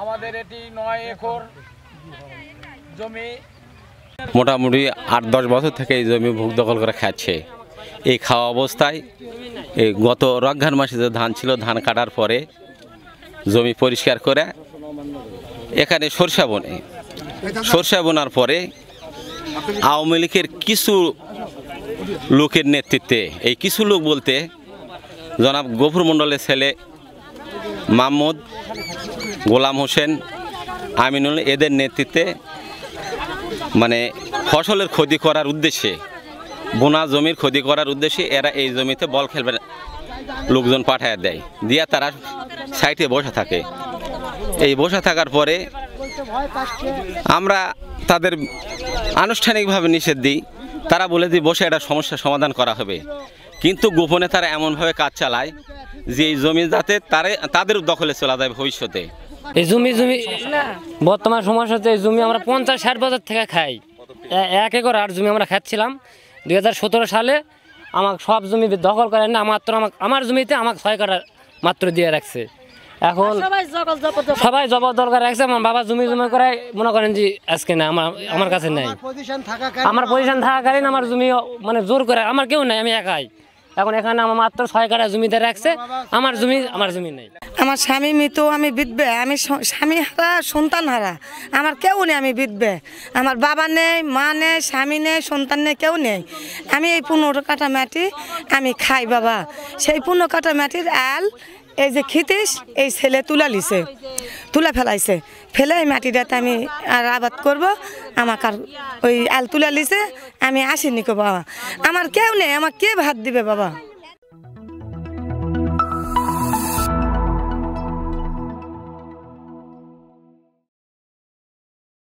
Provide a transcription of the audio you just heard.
আমাদের এটি 9 একর জমি, মোটামুটি 8-10 বছর থেকে এই জমি ভোগ দখল করে খাচ্ছে। এই খাওয়া অবস্থায় এই গত রমজান মাসে যে ধান ছিল, ধান কাটার পরে জমি পরিষ্কার করে এখানে সরষা বোনার পরে আওয়ামী লীগের কিছু লোকের নেতৃত্বে, এই কিছু লোক বলতে জনাব গফুর মণ্ডলের ছেলে মাহমুদ, গোলাম হোসেন, আমিনুল, এদের নেতৃত্বে মানে ফসলের ক্ষতি করার উদ্দেশ্যে, বোনা জমির ক্ষতি করার উদ্দেশ্যে এরা এই জমিতে বল খেলবে লোকজন পাঠায় দেয়, দিয়া তারা সাইটে বসে থাকে। এই বসে থাকার পরে আমরা তাদের আনুষ্ঠানিকভাবে নিষেধ দিই, তারা বলে যে বসে এটা সমস্যার সমাধান করা হবে, কিন্তু গোপনে তারা এমনভাবে কাজ চালায় যে এই জমি যাতে তাদের দখলে চলে যায় ভবিষ্যতে। এই জমি বর্তমান সমস্যাতে এই জমি আমরা 50-60 বছর থেকে খাই। 1 একর 8 জমি আমরা খাচ্ছিলাম। 2017 সালে আমাকে সব জমি দখল করে না, মাত্র আমার জমিতে আমাকে 6 কাঠা মাত্র দিয়ে রাখছে। এখন সবাই জবরদখল রাখছে। আমার বাবা জমি করে মনে করেন যে আজকে না, আমার কাছে নাই। আমার পজিশন থাকাকালীন আমার জমি মানে জোর করে, আমার কেউ নাই, আমি একাই। এখন এখানে আমার মাত্র 6 কাঠা জমিতে রাখছে, আমার জমি নেই। আমার স্বামী মৃত, আমি বিধবে, আমি স্বামী হারা, সন্তান হারা, আমার কেউ নেই, আমি বিধবে। আমার বাবা নেই, মা নেই, স্বামী নেই, সন্তান নেই, কেউ নেই। আমি এই 15 কাঠা মাটি আমি খাই বাবা। সেই 15 কাঠা মাটির আল এই যে খিতিস, এই ছেলে তুলা ফেলাইছে, ফেলে এই মাটিটাতে আমি আর আবাদ করবো। আমাকে আর ওই আল তুলা লিছে, আমি আসিনি কো বাবা, আমার কেউ নেই, আমার কে ভাত দিবে বাবা।